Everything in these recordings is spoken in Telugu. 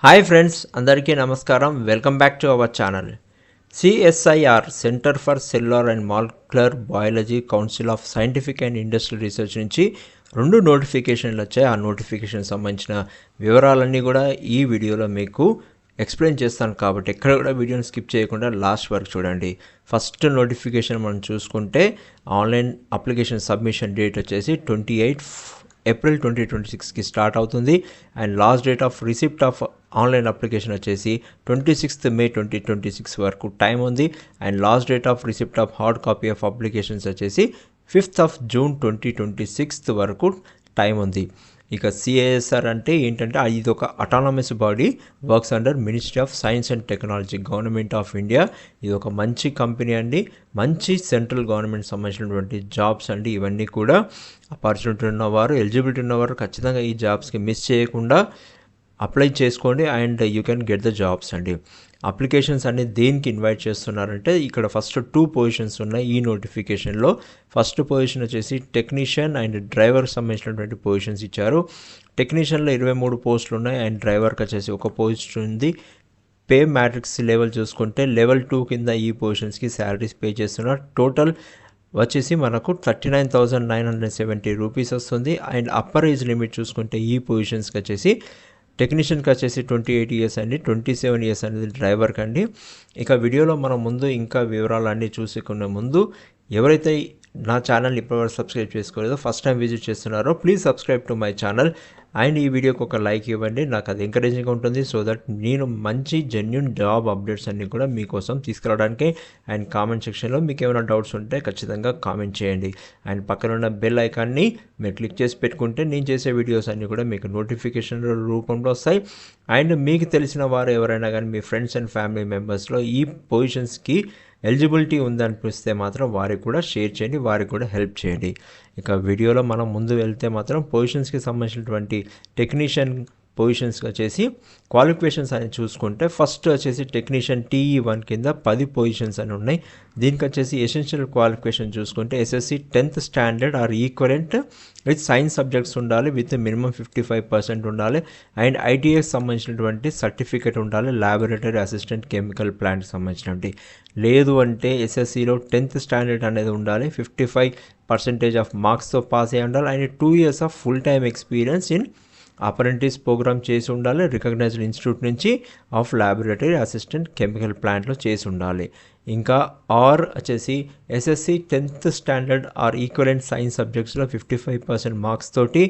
హాయ్ ఫ్రెండ్స్, అందరికీ నమస్కారం. Welcome back to our channel. CSIR centre for cellular and molecular biology council of scientific and industrial research నుంచి 2 నోటిఫికేషన్లు వచ్చాయి. ఆ నోటిఫికేషన్ సంబంధించిన వివరాలన్నీ కూడా ఈ వీడియోలో మీకు ఎక్స్ప్లెయిన్ చేస్తాను కాబట్టి ఎక్కడ కూడా వీడియోని స్కిప్ చేయకుండా లాస్ట్ వరకు చూడండి. ఫస్ట్ నోటిఫికేషన్ మనం చూసుకుంటే ఆన్లైన్ అప్లికేషన్ సబ్మిషన్ డేట్ వచ్చేసి 28 ఏప్రిల్ 2026కి స్టార్ట్ అవుతుంది. And last date of receipt of online application వచ్చేసి 26 మే 2026 వరకు టైం ఉంది. And last date of receipt of hard copy of applications వచ్చేసి 5 జూన్ 2026 వరకు టైం ఉంది. ఇక సిఐఎస్ఆర్ అంటే ఏంటంటే ఇది ఒక autonomous body, works under ministry of science and technology, government of India. ఇది ఒక మంచి కంపెనీ అండి. మంచి సెంట్రల్ గవర్నమెంట్ సంబంధించినటువంటి జాబ్స్ అండి. ఇవన్నీ కూడా ఆపర్చునిటీ ఉన్నవారు, ఎలిజిబిలిటీ ఉన్నవారు ఖచ్చితంగా ఈ జాబ్స్కి మిస్ చేయకుండా అప్లై చేసుకోండి and you can get the jobs అండి. అప్లికేషన్స్ అన్ని దేనికి ఇన్వైట్ చేస్తున్నారంటే ఇక్కడ ఫస్ట్ 2 పొజిషన్స్ ఉన్నాయి ఈ నోటిఫికేషన్లో. ఫస్ట్ పొజిషన్ వచ్చేసి టెక్నీషియన్ అండ్ డ్రైవర్కి సంబంధించినటువంటి పొజిషన్స్ ఇచ్చారు. టెక్నీషియన్లో 23 పోస్టులు ఉన్నాయి అండ్ డ్రైవర్కి వచ్చేసి ఒక పోస్ట్ ఉంది. పే మ్యాట్రిక్స్ లెవెల్ చూసుకుంటే లెవెల్ 2 కింద ఈ పొజిషన్స్కి శాలరీస్ పే చేస్తున్నారు. టోటల్ వచ్చేసి మనకు 39,970 రూపీస్ వస్తుంది. అండ్ అప్పర్ ఏజ్ లిమిట్ చూసుకుంటే ఈ పొజిషన్స్కి వచ్చేసి టెక్నీషియన్కి వచ్చేసి 28 ఇయర్స్ అండి, 27 ఇయర్స్ అనేది డ్రైవర్కి అండి. ఇక వీడియోలో మనం ముందు ఇంకా వివరాలన్నీ చూసుకునే ముందు ఎవరైతే నా ఛానల్ని ఇప్పటివరకు సబ్స్క్రైబ్ చేసుకోలేదో, ఫస్ట్ టైం విజిట్ చేస్తున్నారో please subscribe to my channel and ఈ వీడియోకి ఒక లైక్ ఇవ్వండి. నాకు అది ఎంకరేజింగ్గా ఉంటుంది సో దట్ నేను మంచి జెన్యూన్ జాబ్ అప్డేట్స్ అన్నీ కూడా మీకోసం తీసుకురావడానికి. అండ్ కామెంట్ సెక్షన్లో మీకు ఏమైనా డౌట్స్ ఉంటే ఖచ్చితంగా కామెంట్ చేయండి. అండ్ పక్కన ఉన్న బెల్ ఐకాన్ని మీరు క్లిక్ చేసి పెట్టుకుంటే నేను చేసే వీడియోస్ అన్నీ కూడా మీకు నోటిఫికేషన్ రూపంలో వస్తాయి. అండ్ మీకు తెలిసిన వారు ఎవరైనా కానీ మీ ఫ్రెండ్స్ అండ్ ఫ్యామిలీ మెంబర్స్లో ఈ పొజిషన్స్కి ఎలిజిబిలిటీ ఉందనిపిస్తే మాత్రం వారికి కూడా షేర్ చేయండి, వారికి కూడా హెల్ప్ చేయండి. ఇక వీడియోలో మనం ముందు వెళ్తే మాత్రం పొజిషన్స్కి సంబంధించినటువంటి టెక్నీషియన్ పొజిషన్స్కి వచ్చేసి క్వాలిఫికేషన్స్ అని చూసుకుంటే ఫస్ట్ వచ్చేసి టెక్నీషియన్ TE1 కింద 10 పొజిషన్స్ అని ఉన్నాయి. దీనికి వచ్చేసి ఎసెన్షియల్ క్వాలిఫికేషన్ చూసుకుంటే SSC 10th standard or equivalent with science subjects ఉండాలి, విత్ మినిమం 55% ఉండాలి. అండ్ ITS సంబంధించినటువంటి సర్టిఫికేట్ ఉండాలి, ల్యాబొరేటరీ అసిస్టెంట్ కెమికల్ ప్లాంట్కి సంబంధించినటువంటి. లేదు అంటే SSCలో 10th స్టాండర్డ్ అనేది ఉండాలి, 55% ఆఫ్ మార్క్స్తో పాస్ అయ్యి ఉండాలి. And 2 years of full time experience in apprentice programme చేసి ఉండాలి, రికగ్నైజ్డ్ ఇన్స్టిట్యూట్ నుంచి ఆఫ్ ల్యాబొరేటరీ అసిస్టెంట్ కెమికల్ ప్లాంట్లో చేసి ఉండాలి. ఇంకా ఆర్ వచ్చేసి SSC 10th standard or equivalent science సబ్జెక్ట్స్లో 55% మార్క్స్ తోటి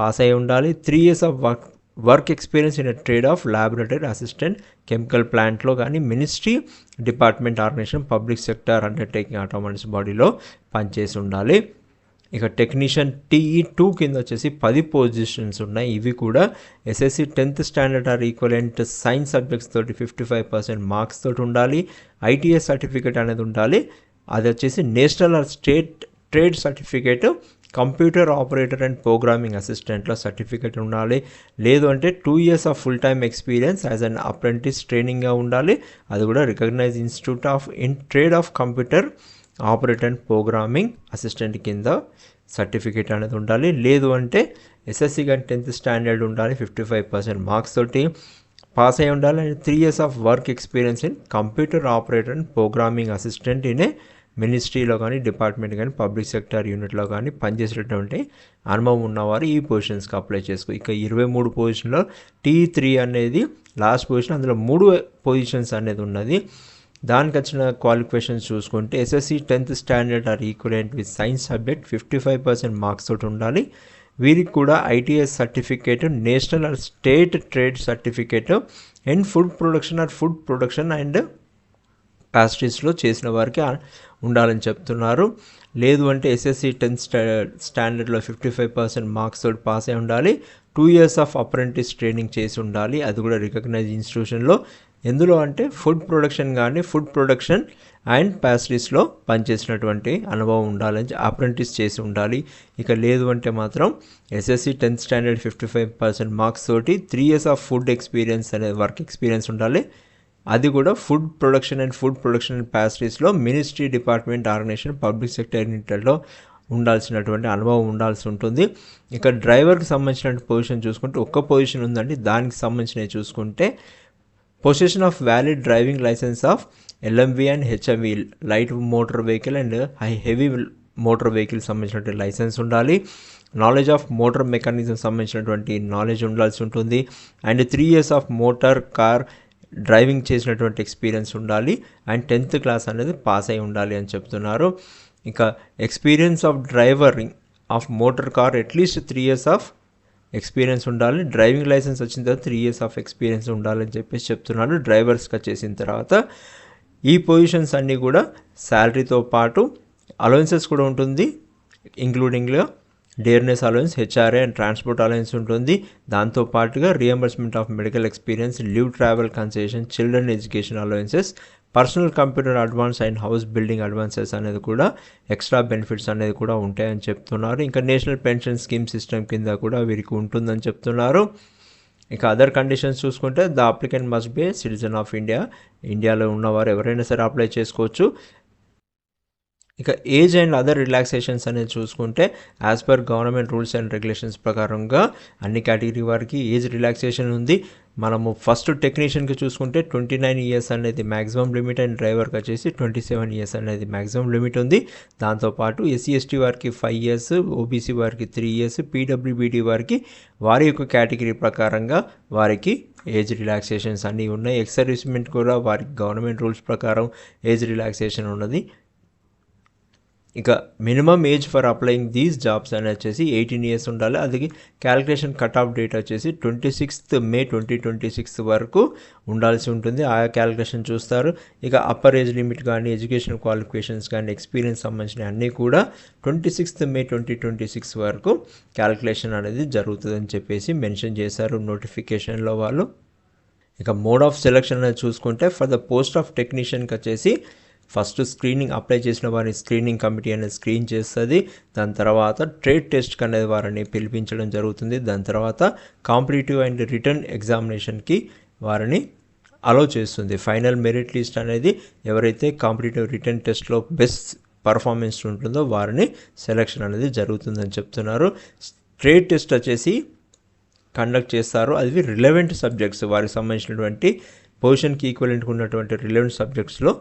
పాస్ అయి ఉండాలి. 3 years of work experience in trade of laboratory assistant chemical ప్లాంట్లో కానీ ministry, department, organisation, public sector undertaking automotives బాడీలో పనిచేసి ఉండాలి. ఇక టెక్నీషియన్ TE2 కింద వచ్చేసి 10 పొజిషన్స్ ఉన్నాయి. ఇవి కూడా SSC 10th standard or equivalent science subjects తోటి 55% మార్క్స్ తోటి ఉండాలి. ITS సర్టిఫికేట్ అనేది ఉండాలి. అది వచ్చేసి national or state trade certificate, computer operator and programming అసిస్టెంట్లో సర్టిఫికేట్ ఉండాలి. లేదు అంటే 2 years of full time experience as an apprentice ట్రైనింగ్గా ఉండాలి. అది కూడా recognise institute of in trade of computer operator and programming assistant కింద సర్టిఫికేట్ అనేది ఉండాలి. లేదు అంటే SSC కానీ 10th స్టాండర్డ్ ఉండాలి, 55% మార్క్స్ తోటి పాస్ అయి ఉండాలి. And 3 years of work experience in computer operator and programming assistant in a మినిస్ట్రీలో కానీ, డిపార్ట్మెంట్ కానీ, పబ్లిక్ సెక్టర్ యూనిట్లో కానీ పనిచేసేటటువంటి అనుభవం ఉన్నవారు ఈ పొజిషన్స్కి అప్లై చేసుకో. ఇక 23 పొజిషన్లో TE3 అనేది లాస్ట్ పొజిషన్, అందులో 3 పొజిషన్స్ అనేది ఉన్నది. దానికి వచ్చిన క్వాలిఫికేషన్స్ చూసుకుంటే SSC 10th standard or equivalent with science subject 55% marks తోటి ఉండాలి. వీరికి కూడా ITS certificate, national or state trade certificate and food production and ప్యాస్ట్రీస్లో చేసిన వారికి ఉండాలని చెప్తున్నారు. లేదు అంటే SSC 10th స్టాండర్డ్లో 55% మార్క్స్ తోటి పాస్ అయి ఉండాలి. 2 years ఆఫ్ అప్రెంటిస్ ట్రైనింగ్ చేసి ఉండాలి. అది కూడా రికగ్నైజ్ ఇన్స్టిట్యూషన్లో. ఎందులో అంటే ఫుడ్ ప్రొడక్షన్ అండ్ ప్యాస్ట్రీస్లో పనిచేసినటువంటి అనుభవం ఉండాలని, అప్రెంటిస్ చేసి ఉండాలి. ఇక లేదు అంటే మాత్రం SSC 10th స్టాండర్డ్ 55% మార్క్స్ తోటి 3 years ఆఫ్ ఫుడ్ ఎక్స్పీరియన్స్ అనే వర్క్ ఎక్స్పీరియన్స్ ఉండాలి. అది కూడా ఫుడ్ ప్రొడక్షన్ అండ్ ప్యాస్ట్రీస్లో ministry, department, organisation, public sector యూనిట్లలో ఉండాల్సినటువంటి అనుభవం ఉండాల్సి ఉంటుంది. ఇక డ్రైవర్కి సంబంధించిన పొజిషన్ చూసుకుంటే ఒక్క పొజిషన్ ఉందండి. దానికి సంబంధించినవి చూసుకుంటే possession of valid driving licence of LMV and HMV light motor vehicle and heavy motor vehicle సంబంధించినటువంటి లైసెన్స్ ఉండాలి. నాలెడ్జ్ ఆఫ్ మోటార్ మెకానిజం సంబంధించినటువంటి నాలెడ్జ్ ఉండాల్సి ఉంటుంది. And 3 years of motor car driving చేసినటువంటి ఎక్స్పీరియన్స్ ఉండాలి. అండ్ 10th క్లాస్ అనేది పాస్ అయి ఉండాలి అని చెప్తున్నారు. ఇక experience of driving of motor car at least 3 years of experience ఉండాలి. డ్రైవింగ్ లైసెన్స్ వచ్చిన తర్వాత 3 years ఆఫ్ ఎక్స్పీరియన్స్ ఉండాలని చెప్పేసి చెప్తున్నారు. డ్రైవర్స్గా చేసిన తర్వాత ఈ పొజిషన్స్ అన్నీ కూడా శాలరీతో పాటు అలవెన్సెస్ కూడా ఉంటుంది. ఇంక్లూడింగ్గా dearness allowance, HRA and transport allowance ఉంటుంది. దాంతోపాటుగా reimbursement of medical experience, leave travel concession, children education allowances, personal computer advance and house building advances అనేది కూడా ఎక్స్ట్రా బెనిఫిట్స్ అనేది కూడా ఉంటాయని చెప్తున్నారు. ఇంకా నేషనల్ పెన్షన్ స్కీమ్ సిస్టమ్ కింద కూడా వీరికి ఉంటుందని చెప్తున్నారు. ఇక అదర్ కండిషన్స్ చూసుకుంటే the applicant must be citizen of India, ఇండియాలో ఉన్నవారు ఎవరైనా సరే అప్లై చేసుకోవచ్చు. ఇక ఏజ్ అండ్ అదర్ రిలాక్సేషన్స్ అనేది చూసుకుంటే as per government rules and regulations ప్రకారంగా అన్ని కేటగిరీ వారికి ఏజ్ రిలాక్సేషన్ ఉంది. మనము ఫస్ట్ టెక్నీషియన్కి చూసుకుంటే 29 years అనేది మ్యాక్సిమం లిమిట్ అండ్ డ్రైవర్కి వచ్చేసి 27 years అనేది మ్యాక్సిమం లిమిట్ ఉంది. దాంతోపాటు SC/ST వారికి 5 years, OBC వారికి 3 years, PWBD వారికి వారి యొక్క కేటగిరీ ప్రకారంగా వారికి ఏజ్ రిలాక్సేషన్స్ అన్నీ ఉన్నాయి. ఎక్స్ సర్వీస్మెంట్ కూడా వారికి గవర్నమెంట్ రూల్స్ ప్రకారం ఏజ్ రిలాక్సేషన్ ఉన్నది. ఇక minimum age for applying these jobs అని వచ్చేసి 18 years ఉండాలి. అది క్యాలిక్యులేషన్ కట్ ఆఫ్ డేట్ వచ్చేసి 26th May 2026 వరకు ఉండాల్సి ఉంటుంది. ఆ క్యాలిక్యులేషన్ చూస్తారు. ఇక అప్పర్ ఏజ్ లిమిట్ కానీ, ఎడ్యుకేషన్ క్వాలిఫికేషన్స్ కానీ, ఎక్స్పీరియన్స్ సంబంధించిన అన్నీ కూడా 26th May 2026 వరకు క్యాలిక్యులేషన్ అనేది జరుగుతుందని చెప్పేసి మెన్షన్ చేశారు నోటిఫికేషన్లో వాళ్ళు. ఇక మోడ్ ఆఫ్ సెలెక్షన్ అనేది చూసుకుంటే ఫర్ ద పోస్ట్ ఆఫ్ టెక్నీషియన్కి వచ్చేసి ఫస్ట్ స్క్రీనింగ్ అప్లై చేసిన వారిని స్క్రీనింగ్ కమిటీ అనేది స్క్రీన్ చేస్తుంది. దాని తర్వాత ట్రేడ్ టెస్ట్కి అనేది వారిని పిలిపించడం జరుగుతుంది. దాని తర్వాత కాంపిటేటివ్ అండ్ రిటర్న్ ఎగ్జామినేషన్కి వారిని అలో చేస్తుంది. ఫైనల్ మెరిట్ లిస్ట్ అనేది ఎవరైతే కాంపిటేటివ్ రిటర్న్ టెస్ట్లో బెస్ట్ పర్ఫార్మెన్స్ ఉంటుందో వారిని సెలెక్షన్ అనేది జరుగుతుందని చెప్తున్నారు. ట్రేడ్ టెస్ట్ వచ్చేసి కండక్ట్ చేస్తారు. అది రిలవెంట్ సబ్జెక్ట్స్ వారికి సంబంధించినటువంటి పొజిషన్కి ఈక్వలెంట్గా ఉన్నటువంటి రిలవెంట్ సబ్జెక్ట్స్లో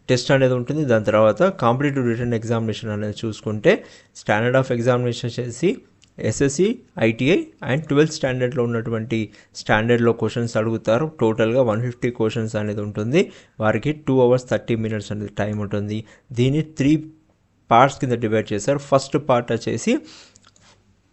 టెస్ట్ అనేది ఉంటుంది. దాని తర్వాత కాంపిటేటివ్ రిటర్న్ ఎగ్జామినేషన్ అనేది చూసుకుంటే స్టాండర్డ్ ఆఫ్ ఎగ్జామినేషన్ చేసి SSC, ITI అండ్ 12th స్టాండర్డ్లో ఉన్నటువంటి స్టాండర్డ్లో క్వశ్చన్స్ అడుగుతారు. టోటల్గా 150 క్వశ్చన్స్ అనేది ఉంటుంది. వారికి 2 hours 30 minutes అనేది టైం ఉంటుంది. దీన్ని 3 parts కింద డివైడ్ చేశారు. ఫస్ట్ పార్ట్ వచ్చేసి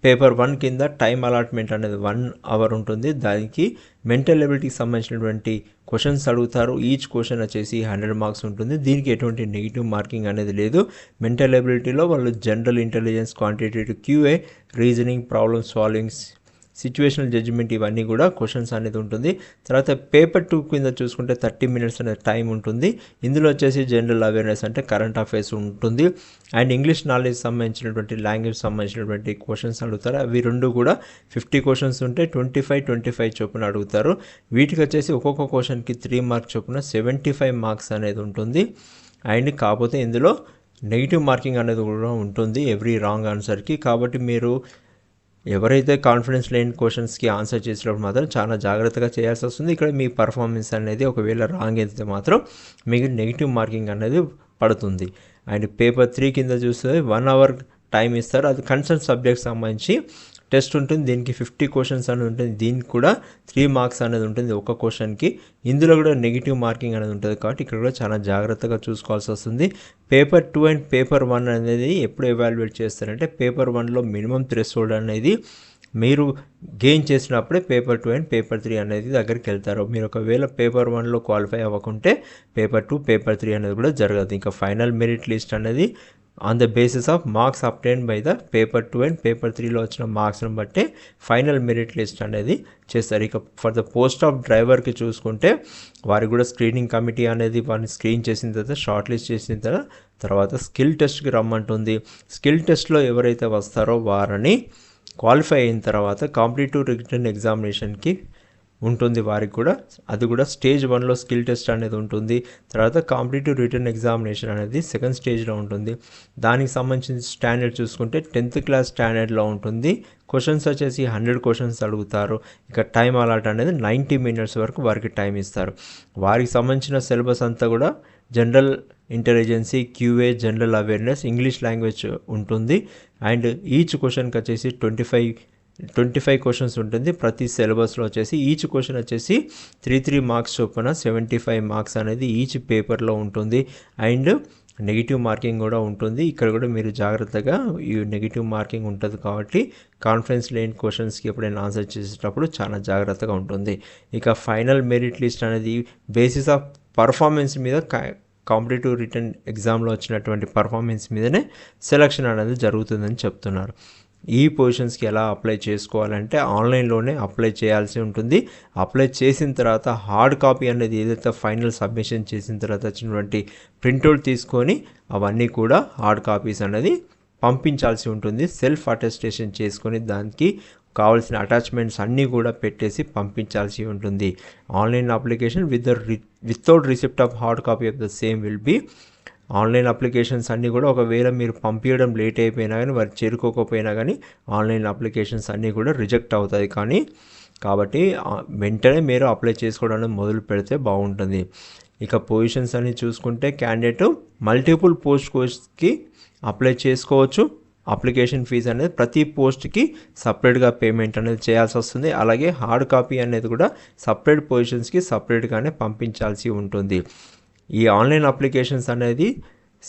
పేపర్ 1 కింద టైం అలాట్మెంట్ అనేది 1 hour ఉంటుంది. దానికి మెంటల్ ఎబిలిటీకి సంబంధించినటువంటి క్వశ్చన్స్ అడుగుతారు. ఈచ్ క్వశ్చన్ వచ్చేసి 100 marks ఉంటుంది. దీనికి ఎటువంటి నెగిటివ్ మార్కింగ్ అనేది లేదు. మెంటల్ ఎబిలిటీలో వాళ్ళు general intelligence, quantitative QA, reasoning, problem solving, situational judgement ఇవన్నీ కూడా క్వశ్చన్స్ అనేది ఉంటుంది. తర్వాత పేపర్ 2 కింద చూసుకుంటే 30 minutes అనేది టైం ఉంటుంది. ఇందులో వచ్చేసి జనరల్ అవేర్నెస్ అంటే కరెంట్ అఫైర్స్ ఉంటుంది. అండ్ ఇంగ్లీష్ నాలెడ్జ్ సంబంధించినటువంటి లాంగ్వేజ్ సంబంధించినటువంటి క్వశ్చన్స్ అడుగుతారు. అవి రెండు కూడా 50 questions ఉంటే 25 చొప్పున అడుగుతారు. వీటికి వచ్చేసి ఒక్కొక్క క్వశ్చన్కి 3 marks చొప్పున 75 marks అనేది ఉంటుంది. అండ్ కాకపోతే ఇందులో నెగిటివ్ మార్కింగ్ అనేది కూడా ఉంటుంది ఎవ్రీ రాంగ్ ఆన్సర్కి. కాబట్టి మీరు ఎవరైతే కాన్ఫిడెన్స్ లేని క్వశ్చన్స్కి ఆన్సర్ చేసినప్పుడు మాత్రం చాలా జాగ్రత్తగా చేయాల్సి వస్తుంది. ఇక్కడ మీ పర్ఫార్మెన్స్ అనేది ఒకవేళ రాంగ్ అయితే మాత్రం మీకు నెగిటివ్ మార్కింగ్ అనేది పడుతుంది. అండ్ పేపర్ 3 కింద చూస్తే 1 hour టైం ఇస్తారు. అది కన్సర్న్ సబ్జెక్ట్ సంబంధించి టెస్ట్ ఉంటుంది. దీనికి 50 questions అనేది ఉంటుంది. దీనికి కూడా 3 marks అనేది ఉంటుంది ఒక క్వశ్చన్కి. ఇందులో కూడా నెగిటివ్ మార్కింగ్ అనేది ఉంటుంది. కాబట్టి ఇక్కడ కూడా చాలా జాగ్రత్తగా చూసుకోవాల్సి వస్తుంది. పేపర్ 2 అండ్ పేపర్ 1 అనేది ఎప్పుడు ఎవాల్యుయేట్ చేస్తారంటే పేపర్ 1లో మినిమం థ్రెషోల్డ్ అనేది మీరు గెయిన్ చేసినప్పుడే పేపర్ 2 అండ్ పేపర్ 3 అనేది దగ్గరికి వెళ్తారు. మీరు ఒకవేళ పేపర్ 1లో క్వాలిఫై అవ్వకుంటే పేపర్ 2, పేపర్ 3 అనేది కూడా జరగదు. ఇంకా ఫైనల్ మెరిట్ లిస్ట్ అనేది on the basis of marks obtain by the paper 2 and paper 3లో వచ్చిన మార్క్స్ని బట్టే ఫైనల్ మెరిట్ లిస్ట్ అనేది చేస్తారు. ఇక ఫర్ ద పోస్ట్ ఆఫ్ డ్రైవర్కి చూసుకుంటే వారికి కూడా స్క్రీనింగ్ కమిటీ అనేది వారిని స్క్రీన్ చేసిన తర్వాత షార్ట్ లిస్ట్ చేసిన తర్వాత స్కిల్ టెస్ట్కి రమ్మంటుంది. స్కిల్ టెస్ట్లో ఎవరైతే వస్తారో వారిని క్వాలిఫై అయిన తర్వాత కాంపిటేటివ్ రిటర్న్ ఎగ్జామినేషన్కి ఉంటుంది వారికి కూడా. అది కూడా స్టేజ్ 1లో స్కిల్ టెస్ట్ అనేది ఉంటుంది. తర్వాత కాంపిటేటివ్ రిటర్న్ ఎగ్జామినేషన్ అనేది సెకండ్ స్టేజ్లో ఉంటుంది. దానికి సంబంధించిన స్టాండర్డ్ చూసుకుంటే 10th క్లాస్ స్టాండర్డ్లో ఉంటుంది. క్వశ్చన్స్ వచ్చేసి 100 క్వశ్చన్స్ అడుగుతారు. ఇక టైం అలాట్ అనేది 90 minutes వరకు వారికి టైం ఇస్తారు. వారికి సంబంధించిన సిలబస్ అంతా కూడా general intelligence, QA, general awareness, English language ఉంటుంది. అండ్ ఈచ్ క్వశ్చన్కి వచ్చేసి 25 క్వశ్చన్స్ ఉంటుంది. ప్రతి సిలబస్లో వచ్చేసి ఈచ్ క్వశ్చన్ వచ్చేసి 3 మార్క్స్ చొప్పున 75 మార్క్స్ అనేది ఈచ్ పేపర్లో ఉంటుంది. అండ్ నెగిటివ్ మార్కింగ్ కూడా ఉంటుంది. ఇక్కడ కూడా మీరు జాగ్రత్తగా ఈ నెగిటివ్ మార్కింగ్ ఉంటుంది కాబట్టి కాన్ఫిడెన్స్ లేని క్వశ్చన్స్కి ఎప్పుడైనా ఆన్సర్ చేసేటప్పుడు చాలా జాగ్రత్తగా ఉంటుంది. ఇక ఫైనల్ మెరిట్ లిస్ట్ అనేది బేసిస్ ఆఫ్ పర్ఫార్మెన్స్ మీద కాంపిటేటివ్ రిటర్న్ ఎగ్జామ్లో వచ్చినటువంటి పర్ఫార్మెన్స్ మీదనే సెలక్షన్ అనేది జరుగుతుందని చెప్తున్నారు. ఈ పొజిషన్స్కి ఎలా అప్లై చేసుకోవాలంటే ఆన్లైన్లోనే అప్లై చేయాల్సి ఉంటుంది. అప్లై చేసిన తర్వాత హార్డ్ కాపీ అనేది ఏదైతే ఫైనల్ సబ్మిషన్ చేసిన తర్వాత వచ్చినటువంటి ప్రింట్అవుట్ తీసుకొని అవన్నీ కూడా హార్డ్ కాపీస్ అనేది పంపించాల్సి ఉంటుంది. సెల్ఫ్ అటెస్టేషన్ చేసుకొని దానికి కావాల్సిన అటాచ్మెంట్స్ అన్నీ కూడా పెట్టేసి పంపించాల్సి ఉంటుంది. Online application without receipt of hard copy of the same will be. Online applications అన్నీ కూడా ఒకవేళ మీరు పంపించడం లేట్ అయిపోయినా కానీ వారు చేరుకోకపోయినా కానీ ఆన్లైన్ అప్లికేషన్స్ అన్నీ కూడా రిజెక్ట్ అవుతాయి. కాబట్టి వెంటనే మీరు అప్లై చేసుకోవడానికి మొదలు పెడితే బాగుంటుంది. ఇక పొజిషన్స్ అన్ని చూసుకుంటే క్యాండిడేట్ మల్టిపుల్ పోస్ట్కి అప్లై చేసుకోవచ్చు. అప్లికేషన్ ఫీజు అనేది ప్రతి పోస్ట్కి సపరేట్గా పేమెంట్ అనేది చేయాల్సి వస్తుంది. అలాగే హార్డ్ కాపీ అనేది కూడా సపరేట్ పొజిషన్స్కి సపరేట్గానే పంపించాల్సి ఉంటుంది. ఈ ఆన్లైన్ అప్లికేషన్స్ అనేది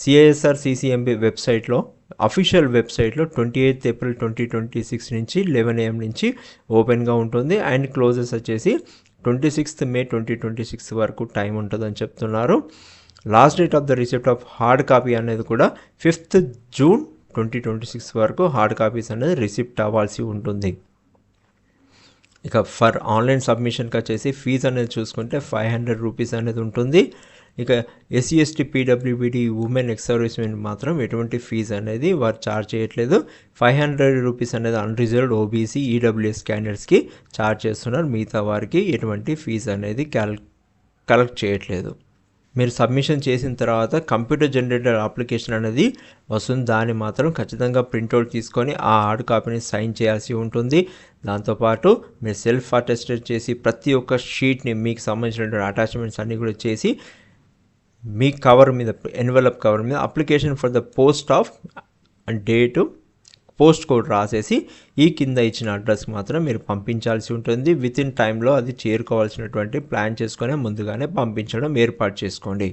CISR CCMB వెబ్సైట్లో అఫీషియల్ వెబ్సైట్లో 28th April 2026 నుంచి 11 AM నుంచి ఓపెన్గా ఉంటుంది. అండ్ క్లోజెస్ వచ్చేసి 26th May 2026 వరకు టైం ఉంటుందని చెప్తున్నారు. Last date of the receipt of hard copy అనేది కూడా 5th June 2026 వరకు హార్డ్ కాపీస్ అనేది రిసిప్ట్ అవ్వాల్సి ఉంటుంది. ఇక ఫర్ ఆన్లైన్ సబ్మిషన్కి వచ్చేసి ఫీజు అనేది చూసుకుంటే 500 రూపీస్ అనేది ఉంటుంది. ఇక SC ST PWBD women ex service men మాత్రం ఎటువంటి ఫీజు అనేది వారు ఛార్జ్ చేయట్లేదు. 500 రూపీస్ అనేది అన్రిజర్వ్డ్ OBC EWS క్యాండిడేట్స్కి ఛార్జ్ చేస్తున్నారు. మిగతా వారికి ఎటువంటి ఫీజు అనేది కలెక్ట్ చేయట్లేదు. మీరు సబ్మిషన్ చేసిన తర్వాత కంప్యూటర్ జనరేటెడ్ అప్లికేషన్ అనేది వస్తుంది. దాన్ని మాత్రం ఖచ్చితంగా ప్రింట్అవుట్ తీసుకొని ఆ హార్డ్ కాపీని సైన్ చేయాల్సి ఉంటుంది. దాంతోపాటు మీరు సెల్ఫ్ అటెస్టెడ్ చేసి ప్రతి ఒక్క షీట్ని మీకు సంబంధించినటువంటి అటాచ్మెంట్స్ అన్నీ కూడా చేసి మీ కవర్ మీద ఎన్వలప్ కవర్ మీద application for the post of date post code రాసేసి ఈ కింద ఇచ్చిన అడ్రస్కి మాత్రం మీరు పంపించాల్సి ఉంటుంది. విత్ ఇన్ టైంలో అది చేరుకోవాల్సినటువంటి ప్లాన్ చేసుకొని ముందుగానే పంపించడం ఏర్పాటు చేసుకోండి.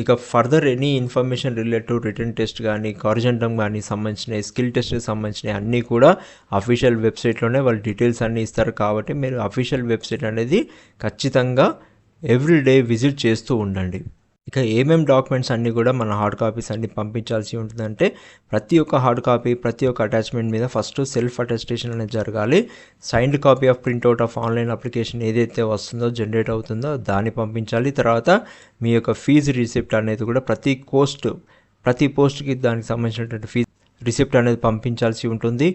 ఇక further any information related return test కానీ కారిజెంటమ్ కానీ సంబంధించిన స్కిల్ టెస్ట్కి సంబంధించిన అన్నీ కూడా అఫీషియల్ వెబ్సైట్లోనే వాళ్ళు డీటెయిల్స్ అన్నీ ఇస్తారు. కాబట్టి మీరు అఫీషియల్ వెబ్సైట్ అనేది ఖచ్చితంగా ఎవ్రీడే విజిట్ చేస్తూ ఉండండి. ఇక ఏమేమి డాక్యుమెంట్స్ అన్నీ కూడా మన హార్డ్ కాపీస్ అన్నీ పంపించాల్సి ఉంటుందంటే ప్రతి ఒక్క హార్డ్ కాపీ ప్రతి ఒక్క అటాచ్మెంట్ మీద ఫస్ట్ సెల్ఫ్ అటెస్టేషన్ అనేది జరగాలి. Signed copy of printout of online application ఏదైతే వస్తుందో జనరేట్ అవుతుందో దాన్ని పంపించాలి. తర్వాత మీ యొక్క ఫీజు రిసిప్ట్ అనేది కూడా ప్రతి పోస్ట్కి దానికి సంబంధించినటువంటి ఫీజు రిసిప్ట్ అనేది పంపించాల్సి ఉంటుంది.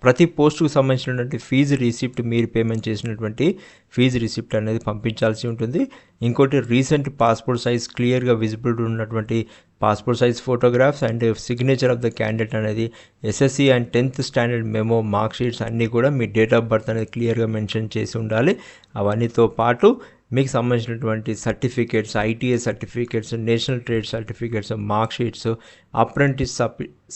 ప్రతి పోస్టుకు సంబంధించినటువంటి ఫీజు రిసిప్ట్ మీరు పేమెంట్ చేసినటువంటి ఫీజు రిసిప్ట్ అనేది పంపించాల్సి ఉంటుంది. ఇంకోటి రీసెంట్ పాస్పోర్ట్ సైజ్ క్లియర్గా విజిబిలిటీ ఉన్నటువంటి passport size photographs and signature of the candidate అనేది SSC and 10th standard memo mark sheets అన్నీ కూడా మీ డేట్ ఆఫ్ బర్త్ అనేది క్లియర్గా మెన్షన్ చేసి ఉండాలి. అవన్నీతో పాటు మీకు సంబంధించినటువంటి certificates, ITA certificates, national trade certificates, mark sheets, apprentice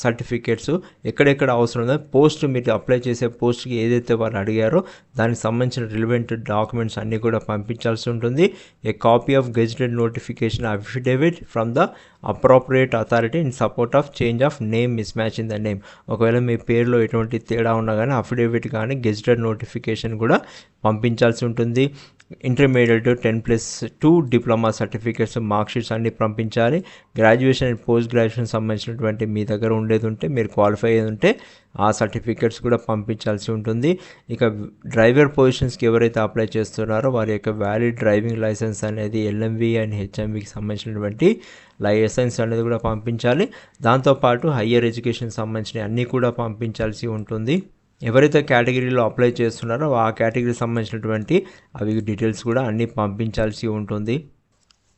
certificates ఎక్కడెక్కడ అవసరం ఉందో పోస్ట్ మీరు అప్లై చేసే పోస్ట్కి ఏదైతే వాళ్ళు అడిగారో దానికి సంబంధించిన రిలవెంట్ డాక్యుమెంట్స్ అన్నీ కూడా పంపించాల్సి ఉంటుంది. A copy of gazetted notification affidavit from the appropriate authority in support of change of name miss match in the name. ఒకవేళ మీ పేరులో ఎటువంటి తేడా ఉన్నా కానీ అఫిడవిట్ కానీ గెజిటెడ్ నోటిఫికేషన్ కూడా పంపించాల్సి ఉంటుంది. Intermediate 10+2 diploma certificates, mark sheets అన్నీ పంపించాలి. గ్రాడ్యుయేషన్ అండ్ పోస్ట్ గ్రాడ్యుయేషన్ సంబంధించినటువంటి మీ దగ్గర ఉండేది ఉంటే మీరు క్వాలిఫై అయ్యేది ఉంటే ఆ సర్టిఫికేట్స్ కూడా పంపించాల్సి ఉంటుంది. ఇక డ్రైవర్ పొజిషన్స్కి ఎవరైతే అప్లై చేస్తున్నారో వారి యొక్క వ్యాలిడ్ డ్రైవింగ్ లైసెన్స్ అనేది LMV అండ్ HMVకి సంబంధించినటువంటి లైసెన్స్ అనేది కూడా పంపించాలి. దాంతోపాటు హయ్యర్ ఎడ్యుకేషన్ సంబంధించిన అన్నీ కూడా పంపించాల్సి ఉంటుంది. ఎవరైతే కేటగిరీలో అప్లై చేస్తున్నారో ఆ కేటగిరీకి సంబంధించినటువంటి అవి డీటెయిల్స్ కూడా అన్నీ పంపించాల్సి ఉంటుంది.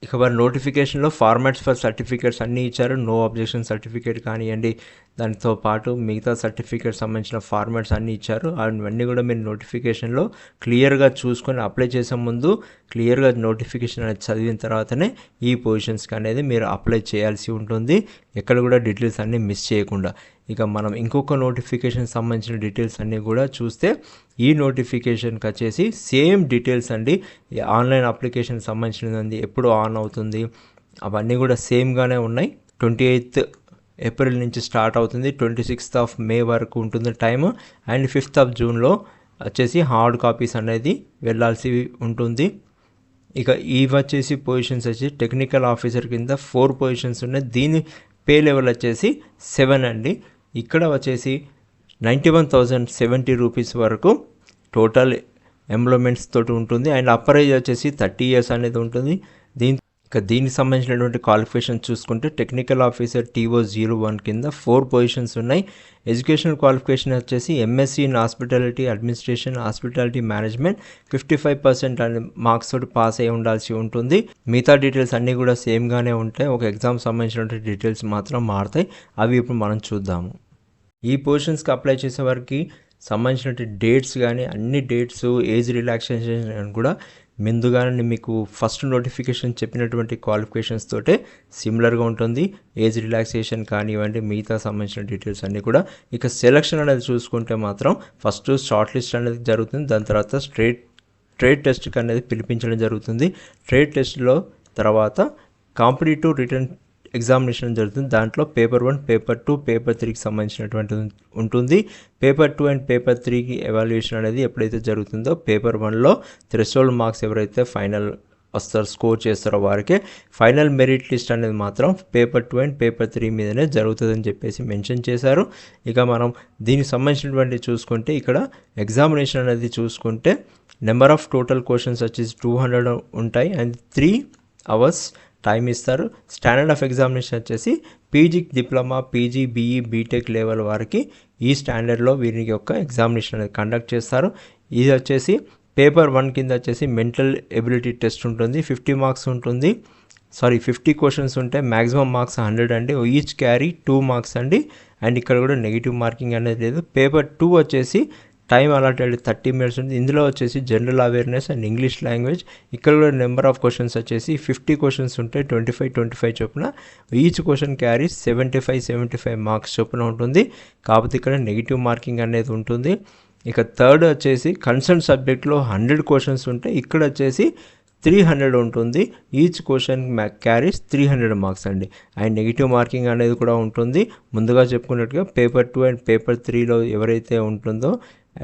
ఇక వారి నోటిఫికేషన్లో ఫార్మాట్స్ ఫర్ సర్టిఫికేట్స్ అన్నీ ఇచ్చారు. నో అబ్జెక్షన్ సర్టిఫికేట్ కానివ్వండి, దానితో పాటు మిగతా సర్టిఫికేట్ సంబంధించిన ఫార్మాట్స్ అన్నీ ఇచ్చారు. అవన్నీ కూడా మీరు నోటిఫికేషన్లో క్లియర్గా చూసుకొని అప్లై చేసే ముందు క్లియర్గా నోటిఫికేషన్ అనేది చదివిన తర్వాతనే ఈ పొజిషన్స్కి అనేది మీరు అప్లై చేయాల్సి ఉంటుంది. ఎక్కడ కూడా డీటెయిల్స్ అన్నీ మిస్ చేయకుండా. ఇక మనం ఇంకొక నోటిఫికేషన్ సంబంధించిన డీటెయిల్స్ అన్నీ కూడా చూస్తే ఈ నోటిఫికేషన్కి వచ్చేసి సేమ్ డీటెయిల్స్ అండి. ఆన్లైన్ అప్లికేషన్ సంబంధించినది ఎప్పుడు ఆన్ అవుతుంది అవన్నీ కూడా సేమ్గానే ఉన్నాయి. 28th ఏప్రిల్ నుంచి స్టార్ట్ అవుతుంది. 26th మే వరకు ఉంటుంది టైము. అండ్ 5th జూన్లో వచ్చేసి హార్డ్ కాపీస్ అనేది వెళ్ళాల్సి ఉంటుంది. ఇక ఇవి వచ్చేసి పొజిషన్స్ వచ్చి టెక్నికల్ ఆఫీసర్ కింద 4 పొజిషన్స్ ఉన్నాయి. దీని పే లెవెల్ వచ్చేసి 7 అండి. ఇక్కడ వచ్చేసి 91,070 రూపీస్ వరకు టోటల్ ఎంప్లాయ్మెంట్స్ తోటి ఉంటుంది. అండ్ అప్పర్ ఏజ్ వచ్చేసి 30 years అనేది ఉంటుంది. దీనికి సంబంధించినటువంటి క్వాలిఫికేషన్ చూసుకుంటే టెక్నికల్ ఆఫీసర్ TO01 కింద 4 పొజిషన్స్ ఉన్నాయి. ఎడ్యుకేషనల్ క్వాలిఫికేషన్ వచ్చేసి MSc in hospitality administration, hospitality management 55% అనే మార్క్స్ తోటి పాస్ అయి ఉండాల్సి ఉంటుంది. మిగతా డీటెయిల్స్ అన్నీ కూడా సేమ్గానే ఉంటాయి. ఒక ఎగ్జామ్ సంబంధించినటువంటి డీటెయిల్స్ మాత్రం మారుతాయి. అవి ఇప్పుడు మనం చూద్దాము. ఈ పొజిషన్స్కి అప్లై చేసే వారికి సంబంధించిన డేట్స్ కానీ అన్ని డేట్స్, ఏజ్ రిలాక్సేషన్ కూడా ముందుగానే మీకు ఫస్ట్ నోటిఫికేషన్ చెప్పినటువంటి క్వాలిఫికేషన్స్ తోటే సిమిలర్గా ఉంటుంది. ఏజ్ రిలాక్సేషన్ కానివ్వండి, మిగతా సంబంధించిన డీటెయిల్స్ అన్నీ కూడా. ఇక సెలక్షన్ అనేది చూసుకుంటే మాత్రం ఫస్ట్ షార్ట్ లిస్ట్ అనేది జరుగుతుంది. దాని తర్వాత ట్రేడ్ టెస్ట్కి అనేది పిలిపించడం జరుగుతుంది. ట్రేడ్ టెస్ట్లో తర్వాత కాంపిటేటివ్ రిటర్న్ ఎగ్జామినేషన్ జరుగుతుంది. దాంట్లో పేపర్ 1, పేపర్ 2, పేపర్ 3కి సంబంధించినటువంటి ఉంటుంది. పేపర్ 2 అండ్ పేపర్ 3కి ఎవాల్యుయేషన్ అనేది ఎప్పుడైతే జరుగుతుందో పేపర్ 1లో థ్రెషోల్డ్ మార్క్స్ ఎవరైతే ఫైనల్ వస్తారో స్కోర్ చేస్తారో వారికే ఫైనల్ మెరిట్ లిస్ట్ అనేది మాత్రం పేపర్ 2 అండ్ పేపర్ 3 మీదనే జరుగుతుందని చెప్పేసి మెన్షన్ చేశారు. ఇక మనం దీనికి సంబంధించినటువంటి చూసుకుంటే ఇక్కడ ఎగ్జామినేషన్ అనేది చూసుకుంటే నెంబర్ ఆఫ్ టోటల్ క్వశ్చన్స్ వచ్చేసి 200 ఉంటాయి. అండ్ 3 hours టైం ఇస్తారు. స్టాండర్డ్ ఆఫ్ ఎగ్జామినేషన్ వచ్చేసి PG, diploma, PG, BE, BTech level వారికి ఈ స్టాండర్డ్లో వీరికి యొక్క ఎగ్జామినేషన్ అనేది కండక్ట్ చేస్తారు. ఇది వచ్చేసి పేపర్ 1 కింద వచ్చేసి మెంటల్ ఎబిలిటీ టెస్ట్ ఉంటుంది. 50 మార్క్స్ ఉంటుంది. 50 క్వశ్చన్స్ ఉంటాయి. మ్యాక్సిమం మార్క్స్ 100 అండి. ఈచ్ క్యారీ 2 మార్క్స్ అండి. అండ్ ఇక్కడ కూడా నెగిటివ్ మార్కింగ్ అనేది లేదు. పేపర్ 2 వచ్చేసి టైం అలాటెడ్ 30 minutes ఉంది. ఇందులో వచ్చేసి general awareness and English language. ఇక్కడ కూడా నెంబర్ ఆఫ్ క్వశ్చన్స్ వచ్చేసి 50 క్వశ్చన్స్ ఉంటాయి. 25 చొప్పున. ఈచ్ క్వశ్చన్ క్యారీ 75 మార్క్స్ చొప్పున ఉంటుంది. కాకపోతే ఇక్కడ నెగిటివ్ మార్కింగ్ అనేది ఉంటుంది. ఇక థర్డ్ వచ్చేసి కన్సర్న్ సబ్జెక్ట్లో 100 క్వశ్చన్స్ ఉంటాయి. ఇక్కడ వచ్చేసి 300 ఉంటుంది. ఈచ్ క్వశ్చన్ క్యారీస్ 300 మార్క్స్ అండి. అండ్ నెగిటివ్ మార్కింగ్ అనేది కూడా ఉంటుంది. ముందుగా చెప్పుకున్నట్టుగా పేపర్ 2 అండ్ పేపర్ 3లో ఎవరైతే ఉంటుందో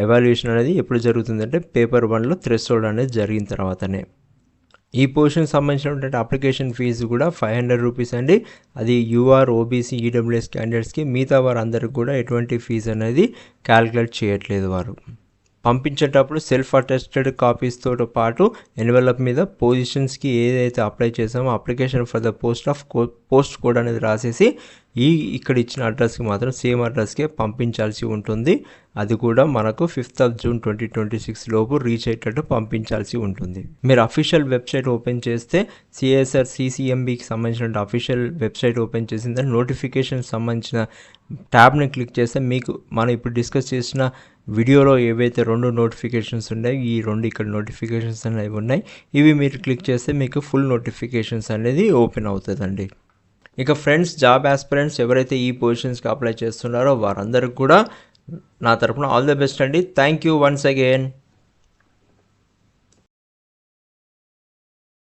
ఎవాల్యుయేషన్ అనేది ఎప్పుడు జరుగుతుందంటే పేపర్ 1లో థ్రెషోల్డ్ అనేది జరిగిన తర్వాతనే. ఈ పొజిషన్కి సంబంధించినటువంటి అప్లికేషన్ ఫీజు కూడా 500 రూపీస్ అండి. అది యూఆర్, ఓబీసీ, ఈడబ్ల్యూఎస్ క్యాండిడేట్స్కి. మిగతా వారందరికీ కూడా ఎటువంటి ఫీజు అనేది క్యాలిక్యులేట్ చేయట్లేదు వారు. పంపించేటప్పుడు సెల్ఫ్ అటెస్టెడ్ కాపీస్తో పాటు ఎన్వెలప్ మీద పొజిషన్స్కి ఏదైతే అప్లై చేసామో application for the post code అనేది రాసేసి ఇక్కడ ఇచ్చిన అడ్రస్కి మాత్రం సేమ్ అడ్రస్కే పంపించాల్సి ఉంటుంది. అది కూడా మనకు 5th June 2026 లోపు రీచ్ అయ్యేటట్టు పంపించాల్సి ఉంటుంది. మీరు అఫీషియల్ వెబ్సైట్ ఓపెన్ చేస్తే CSR CCMBకి సంబంధించిన అఫీషియల్ వెబ్సైట్ ఓపెన్ చేసిన నోటిఫికేషన్ సంబంధించిన ట్యాబ్ని క్లిక్ చేస్తే మీకు మనం ఇప్పుడు డిస్కస్ చేసిన వీడియోలో ఏవైతే 2 నోటిఫికేషన్స్ ఉన్నాయి, ఈ 2 ఇక్కడ నోటిఫికేషన్స్ అనేవి ఉన్నాయి. ఇవి మీరు క్లిక్ చేస్తే మీకు ఫుల్ నోటిఫికేషన్స్ అనేది ఓపెన్ అవుతుందండి. ఇక ఫ్రెండ్స్, జాబ్ ఆస్పిరెంట్స్ ఎవరైతే ఈ పొజిషన్స్కి అప్లై చేస్తున్నారో వారందరికీ కూడా నా తరపున ఆల్ ద బెస్ట్ అండి. Thank you once again.